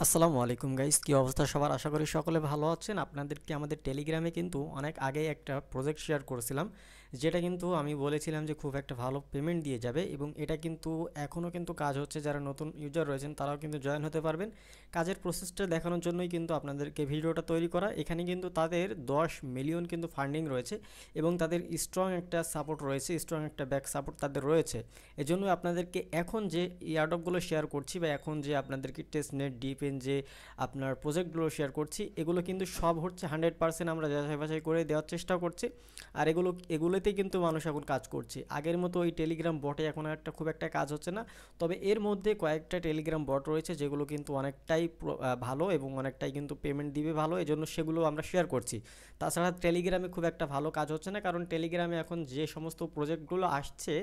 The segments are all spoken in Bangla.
আসসালামু আলাইকুম গাইস, কি অবস্থা সবার? আশা করি সকলে ভালো আছেন। আপনাদেরকে আমাদের টেলিগ্রামে কিন্তু অনেক আগেই একটা প্রজেক্ট শেয়ার করেছিলাম, যেটা কিন্তু আমি বলেছিলাম যে খুব একটা ভালো পেমেন্ট দিয়ে যাবে, এবং এটা কিন্তু এখনও কিন্তু কাজ হচ্ছে। যারা নতুন ইউজার রয়েছেন তারাও কিন্তু জয়েন হতে পারবেন। কাজের প্রসেসটা দেখানোর জন্যই কিন্তু আপনাদেরকে ভিডিওটা তৈরি করা। এখানে কিন্তু তাদের 10 মিলিয়ন কিন্তু ফান্ডিং রয়েছে, এবং তাদের স্ট্রং একটা সাপোর্ট রয়েছে, স্ট্রং একটা ব্যাক সাপোর্ট তাদের রয়েছে। এজন্য আপনাদেরকে এখন যে এয়ারড্রপগুলো শেয়ার করছি, বা এখন যে আপনাদেরকে টেস্টনেট ডিপেন যে আপনার প্রজেক্টগুলো শেয়ার করছি, এগুলো কিন্তু সব হচ্ছে 100% আমরা যাচাই বাছাই করে দেওয়ার চেষ্টা করছি। আর এগুলোতেই কিন্তু মানুষ এখন কাজ করছে। আগের মতো ওই টেলিগ্রাম বটে এখন খুব একটা কাজ হচ্ছে না। তবে এর মধ্যে কয়েকটা টেলিগ্রাম বট রয়েছে যেগুলো কিন্তু অনেকটাই ভালো, এবং অনেকটাই কিন্তু পেমেন্ট দিবে ভালো, এজন্য সেগুলো আমরা শেয়ার করছি। তাছাড়া টেলিগ্রামে খুব একটা ভালো কাজ হচ্ছে না, কারণ টেলিগ্রামে এখন যে সমস্ত প্রজেক্টগুলো আসছে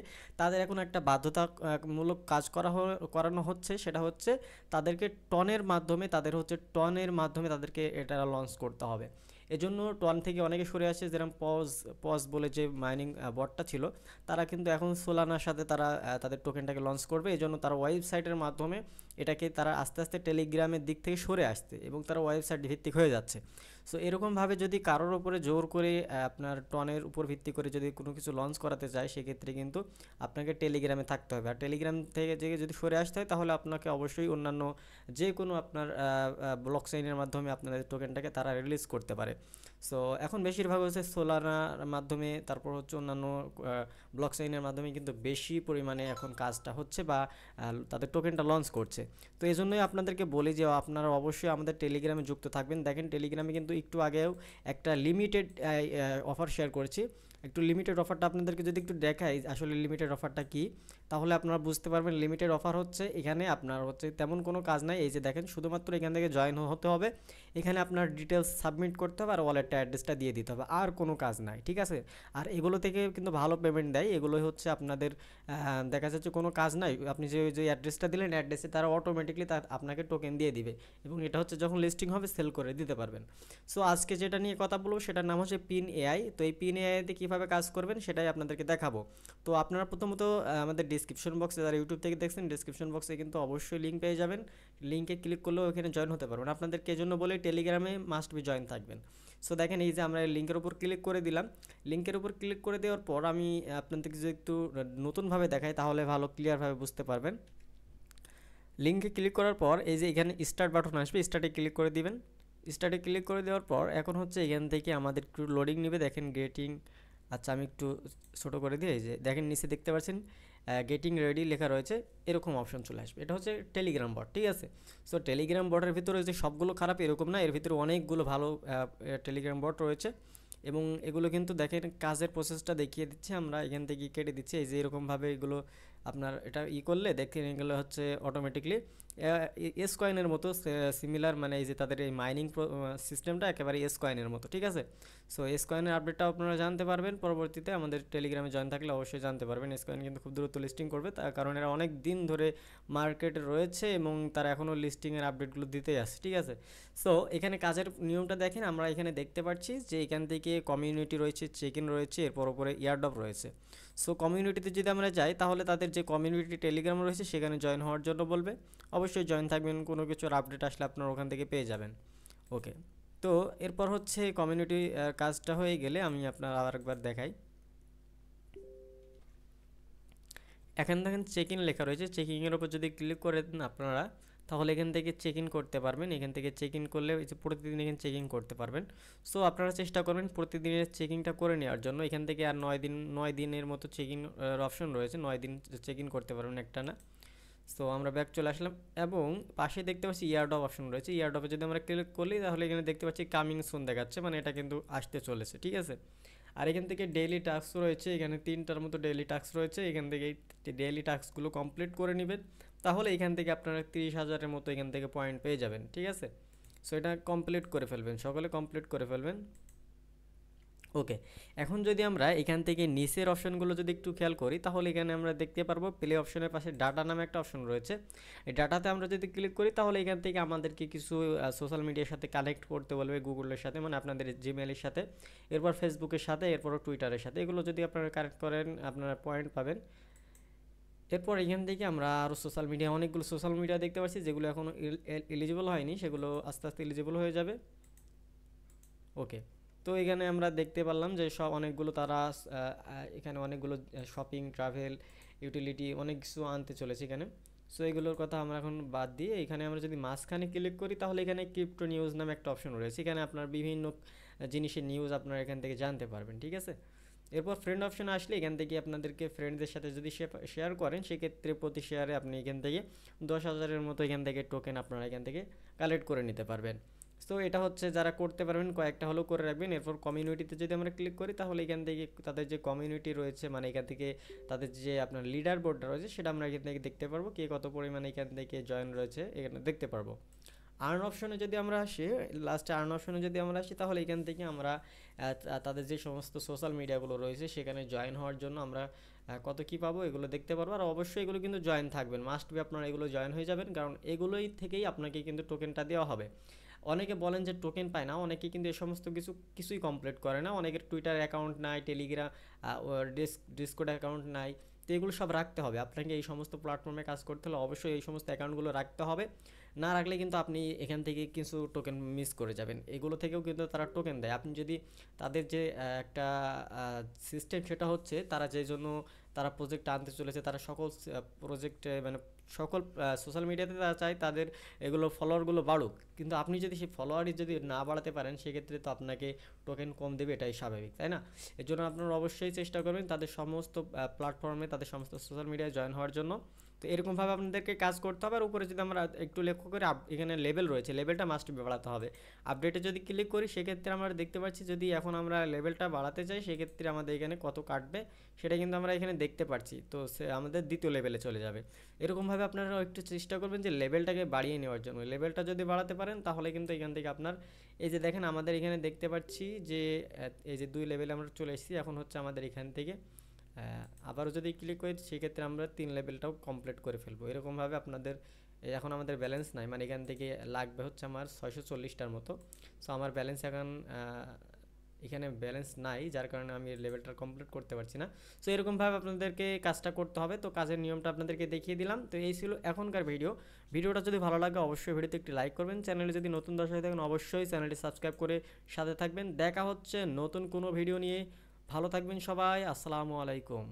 তাদের এখন একটা বাধ্যতামূলক কাজ করানো হচ্ছে। সেটা হচ্ছে তাদেরকে টনের মাধ্যমে তাদেরকে এটা লঞ্চ করতে হবে। এজন্য টন থেকে অনেকে সরে আসে, যেরকম পজ পজ বলে যে মাইনিং বটটা ছিল, তারা কিন্তু এখন সোলানার সাথে তারা তাদের টোকেনটাকে লঞ্চ করবে। এজন্য তারা ওয়েবসাইটের মাধ্যমে এটাকে তারা আস্তে আস্তে টেলিগ্রামের দিক থেকে সরে আসছে, এবং তারা ওয়েবসাইট ভিত্তিক হয়ে যাচ্ছে। সো এরকমভাবে যদি কারোর উপরে জোর করে আপনার টনের উপর ভিত্তি করে যদি কোনো কিছু লঞ্চ করাতে চায়, সেক্ষেত্রে কিন্তু আপনাকে টেলিগ্রামে থাকতে হবে। আর টেলিগ্রাম থেকে যদি সরে আসতে হয়, তাহলে আপনাকে অবশ্যই অন্যান্য যে কোনো আপনার ব্লক চেইনের মাধ্যমে আপনাদের টোকেনটাকে তারা রিলিজ করতে পারে। সো এখন বেশিরভাগ হচ্ছে সোলানার মাধ্যমে, তারপর হচ্ছে অন্যান্য ব্লক চেইনের মাধ্যমে কিন্তু বেশি পরিমাণে এখন কাজটা হচ্ছে, বা তাদের টোকেনটা লঞ্চ করছে। তো এই জন্যই আপনাদেরকে বলি যে আপনারা অবশ্যই আমাদের টেলিগ্রামে যুক্ত থাকবেন। দেখেন টেলিগ্রামে কিন্তু একটু আগেও একটা লিমিটেড অফার শেয়ার করেছি। একটু লিমিটেড অফারটা আপনাদেরকে যদি একটু দেখাই আসলে লিমিটেড অফারটা কি, তাহলে আপনারা বুঝতে পারবেন। লিমিটেড অফার হচ্ছে এখানে আপনার হচ্ছে তেমন কোনো কাজ নাই। এই যে দেখেন, শুধুমাত্র এখান থেকে জয়েন হতে হবে, এখানে আপনার ডিটেলস সাবমিট করতে হবে, আর ওয়ালেটটা অ্যাড্রেসটা দিয়ে দিতে হবে, আর কোনো কাজ নাই, ঠিক আছে? আর এগুলো থেকে কিন্তু ভালো পেমেন্ট দেয়। এগুলোই হচ্ছে আপনাদের দেখা যাচ্ছে কোনো কাজ নাই, আপনি যে অ্যাড্রেসটা দিলেন অ্যাড্রেসে তারা অটোমেটিকলি আপনাকে টোকেন দিয়ে দিবে, এবং এটা হচ্ছে যখন লিস্টিং হবে সেল করে দিতে পারবেন। সো আজকে যেটা নিয়ে কথা বলবো সেটার নাম হচ্ছে পিন এআই। তো এই পিন এআইতে কীভাবে কাজ করবেন সেটাই আপনাদেরকে দেখাবো। তো আপনারা প্রথমত আমাদের ডিসক্রিপশন বক্সে, যারা ইউটিউব থেকে দেখছেন, ডিসক্রিপশন বক্সে কিন্তু অবশ্যই লিঙ্ক পেয়ে যাবেন। লিঙ্কে ক্লিক করলেও এখানে জয়েন হতে পারবেন। আপনাদেরকে এজন্য বলে টেলিগ্রামে মাস্ট বি জয়েন থাকবেন। সো দেখেন, এই যে আমরা লিঙ্কের উপর ক্লিক করে দিলাম। লিঙ্কের উপর ক্লিক করে দেওয়ার পর আমি আপনাদেরকে যদি একটু নতুনভাবে দেখাই, তাহলে ভালো ক্লিয়ারভাবে বুঝতে পারবেন। লিঙ্কে ক্লিক করার পর এই যে এখানে স্টার্ট বাটন আসবে, স্টার্টে ক্লিক করে দিবেন। স্টার্টে ক্লিক করে দেওয়ার পর এখন হচ্ছে এখান থেকে আমাদের একটু লোডিং নেবে। দেখেন গেটিং, আচ্ছা আমি একটু ছোটো করে দিই। এই যে দেখেন নিচে দেখতে পাচ্ছেন গেটিং রেডি লেখা রয়েছে, এরকম অপশন চলে আসবে। এটা হচ্ছে টেলিগ্রাম বট, ঠিক আছে? সো টেলিগ্রাম বটের ভিতরে যে সবগুলো খারাপ এরকম না, এর ভিতরে অনেকগুলো ভালো টেলিগ্রাম বট রয়েছে, এবং এগুলো কিন্তু দেখেন কাজের প্রসেসটা দেখিয়ে দিচ্ছে। আমরা এখান থেকে কেটে দিচ্ছি। এই যে এরকমভাবে এগুলো আপনার এটা করলে দেখেন এগুলো হচ্ছে অটোমেটিকলি এস কয়েনের মতো সিমিলার, মানে এই যে তাদের এই মাইনিং সিস্টেমটা একেবারে এস কয়েনের মতো, ঠিক আছে? সো এস কয়েনের আপডেটটাও আপনারা জানতে পারবেন পরবর্তীতে। আমাদের টেলিগ্রামে জয়েন থাকলে অবশ্যই জানতে পারবেন। এস কয়েন কিন্তু খুব দ্রুত লিস্টিং করবে, তার কারণ এরা অনেক দিন ধরে মার্কেটে রয়েছে, এবং তারা এখনও লিস্টিংয়ের আপডেটগুলো দিতেই আসে, ঠিক আছে? সো এখানে কাজের নিয়মটা দেখেন, আমরা এখানে দেখতে পাচ্ছি যে এখান থেকে কমিউনিটি রয়েছে, চেক ইন রয়েছে, এরপর উপরে ইয়ারড্রপ রয়েছে। সো কমিউনিটিতে যদি আমরা যাই, তাহলে তাদের যে কমিউনিটি টেলিগ্রাম রয়েছে সেখানে জয়েন হওয়ার জন্য বলবে। অবশ্যই জয়েন থাকবেন, কোনো কিছুর আপডেট আসলে আপনারা ওখান থেকে পেয়ে যাবেন। ওকে, তো এরপর হচ্ছে কমিউনিটি কাজটা হয়ে গেলে আমি আপনার আবার একবার দেখাই। এখানে দেখেন চেক ইন লেখা রয়েছে, চেকিংয়ের উপর যদি ক্লিক করে দেন আপনারা, তাহলে এখান থেকে চেক ইন করতে পারবেন। এখান থেকে চেক ইন করলে এই যে প্রতিদিন এখানে চেক ইন করতে পারবেন। সো আপনারা চেষ্টা করবেন প্রতিদিনের চেকিংটা করে নেওয়ার জন্য। এখান থেকে আর 9 দিনের মতো চেক ইন অপশন রয়েছে, 9 দিন চেক ইন করতে পারবেন একটা না। সো আমরা ব্যাক চলে আসলাম, এবং পাশে দেখতে পাচ্ছি ইয়ারড্রপ অপশন রয়েছে। ইয়ারড্রপে যদি আমরা ক্লিক করি, তাহলে এখানে দেখতে পাচ্ছি কামিং সুন দেখাচ্ছে, মানে এটা কিন্তু আসতে চলেছে, ঠিক আছে? আর এখান থেকে ডেইলি টাস্ক রয়েছে, এখানে 3টার মতো ডেইলি টাস্ক রয়েছে। এখান থেকে এই ডেইলি টাস্কগুলো কমপ্লিট করে নেবেন, তাহলে এখান থেকে আপনারা 30,000-এর মতো এখান থেকে পয়েন্ট পেয়ে যাবেন, ঠিক আছে? সো এটা কমপ্লিট করে ফেলবেন, সকলে কমপ্লিট করে ফেলবেন। ওকে, এখন যদি আমরা এখান থেকে নিচের অপশনগুলো যদি একটু খেয়াল করি, তাহলে এখানে আমরা দেখতে পারবো প্লে অপশনের পাশে ডাটা নামে একটা অপশন রয়েছে। এই ডাটাতে আমরা যদি ক্লিক করি, তাহলে এখান থেকে আমাদেরকে কিছু সোশ্যাল মিডিয়ার সাথে কানেক্ট করতে বলবে, গুগলের সাথে, মানে আপনাদের জিমেলের সাথে, এরপর ফেসবুকের সাথে, এরপর টুইটারের সাথে। এগুলো যদি আপনারা কানেক্ট করেন আপনারা পয়েন্ট পাবেন। এরপর এখান থেকে আমরা আরও সোশ্যাল মিডিয়া, অনেকগুলো সোশ্যাল মিডিয়া দেখতে পাচ্ছি যেগুলো এখনও এলিজিবল হয়নি, সেগুলো আস্তে আস্তে এলিজিবল হয়ে যাবে। ওকে, তো এখানে আমরা দেখতে পারলাম যে সব অনেকগুলো তারা এখানে অনেকগুলো শপিং, ট্রাভেল, ইউটিলিটি অনেক কিছু আনতে চলেছে এখানে। সো এগুলোর কথা আমরা এখন বাদ দিয়ে এখানে আমরা যদি মাঝখানে ক্লিক করি তাহলে এখানে ক্রিপ্টো নিউজ নামে একটা অপশন রয়েছে, এখানে আপনার বিভিন্ন জিনিসের নিউজ আপনারা এখান থেকে জানতে পারবেন, ঠিক আছে। এরপর ফ্রেন্ড অপশনে আসলে এখান থেকে আপনাদেরকে ফ্রেন্ডদের সাথে যদি শেয়ার করেন সেক্ষেত্রে প্রতি শেয়ারে আপনি এখান থেকে 10,000-এর মতো এখান থেকে টোকেন আপনারা এখান থেকে কালেক্ট করে নিতে পারবেন। সো এটা হচ্ছে যারা করতে পারবেন কয়েকটা হলেও করে রাখবেন। এরপর কমিউনিটিতে যদি আমরা ক্লিক করি তাহলে এখান থেকে তাদের যে কমিউনিটি রয়েছে, মানে এখান থেকে তাদের যে আপনার লিডার বোর্ডটা রয়েছে সেটা আমরা এখান থেকে দেখতে পারবো, কে কত পরিমাণে এখান থেকে জয়েন রয়েছে এখানে দেখতে পারবো। আর্ন অপশনে যদি আমরা আসি, লাস্টে আর্ন অপশনে যদি আমরা আসি তাহলে এখান থেকে আমরা তাদের যে সমস্ত সোশ্যাল মিডিয়াগুলো রয়েছে সেখানে জয়েন হওয়ার জন্য আমরা কত কী পাবো এগুলো দেখতে পারবো। আর অবশ্যই এগুলো কিন্তু জয়েন থাকবেন, মাস্ট বি আপনারা এগুলো জয়েন হয়ে যাবেন, কারণ এগুলোই থেকেই আপনাকে কিন্তু টোকেনটা দেওয়া হবে। অনেকে বলেন যে টোকেন পায় না, অনেকে কিন্তু এই সমস্ত কিছুই কমপ্লিট করে না, অনেকের টুইটার অ্যাকাউন্ট নাই, টেলিগ্রাম ডিসকর্ড অ্যাকাউন্ট নাই, তো এগুলো সব রাখতে হবে আপনাকে। এই সমস্ত প্ল্যাটফর্মে কাজ করতে হলে অবশ্যই এই সমস্ত অ্যাকাউন্টগুলো রাখতে হবে, না রাখলে কিন্তু আপনি এখান থেকে কিছু টোকেন মিস করে যাবেন। এগুলো থেকেও কিন্তু তারা টোকেন দেয়, আপনি যদি তাদের যে একটা সিস্টেম সেটা হচ্ছে তারা যে জন্য তারা প্রজেক্ট আনতে চলেছে, তারা সকল প্রজেক্টে মানে সকল সোশ্যাল মিডিয়াতে তারা চায় তাদের এগুলো ফলোয়ারগুলো বাড়ুক, কিন্তু আপনি যদি সেই ফলোয়ারই যদি না বাড়াতে পারেন সেক্ষেত্রে তো আপনাকে টোকেন কম দেবে, এটাই স্বাভাবিক, তাই না? এর জন্য আপনারা অবশ্যই চেষ্টা করবেন তাদের সমস্ত প্ল্যাটফর্মে, তাদের সমস্ত সোশ্যাল মিডিয়ায় জয়েন হওয়ার জন্য। তো এরকমভাবে আপনাদেরকে কাজ করতে হবে। আর উপরে যদি আমরা একটু লক্ষ্য করি এখানে লেভেল রয়েছে, লেভেলটা মাস্ট বাড়াতে হবে। আপডেটে যদি ক্লিক করি সেক্ষেত্রে আমরা দেখতে পাচ্ছি যদি এখন আমরা লেভেলটা বাড়াতে চাই সেক্ষেত্রে আমাদের এখানে কত কাটবে সেটা কিন্তু আমরা এখানে দেখতে পাচ্ছি, তো সে আমাদের দ্বিতীয় লেভেলে চলে যাবে। এরকমভাবে আপনারা একটু চেষ্টা করবেন যে লেভেলটাকে বাড়িয়ে নেওয়ার জন্য। লেভেলটা যদি বাড়াতে পারেন তাহলে কিন্তু এখান থেকে আপনার এই যে দেখেন আমাদের এখানে দেখতে পাচ্ছি যে এই যে 2 লেভেলে আমরা চলে এসেছি, এখন হচ্ছে আমাদের এখান থেকে আবারও যদি ক্লিক করি সেক্ষেত্রে আমরা 3 লেভেলটাও কমপ্লিট করে ফেলবো। এরকমভাবে আপনাদের এখন আমাদের ব্যালেন্স নাই, মানে এখান থেকে লাগবে হচ্ছে আমার 640টার মতো। সো আমার ব্যালেন্স এখন এখানে ব্যালেন্স নাই, যার কারণে আমি লেভেলটা কমপ্লিট করতে পারছি না। সো এরকমভাবে আপনাদেরকে কাজটা করতে হবে। তো কাজের নিয়মটা আপনাদেরকে দেখিয়ে দিলাম। তো এই ছিল এখনকার ভিডিওটা যদি ভালো লাগে অবশ্যই ভিডিওতে একটি লাইক করবেন, চ্যানেলে যদি নতুন দর্শক হয়ে থাকেন অবশ্যই চ্যানেলটি সাবস্ক্রাইব করে সাথে থাকবেন। দেখা হচ্ছে নতুন কোনো ভিডিও নিয়ে। ভালো থাকবেন সবাই, আসসালামু আলাইকুম।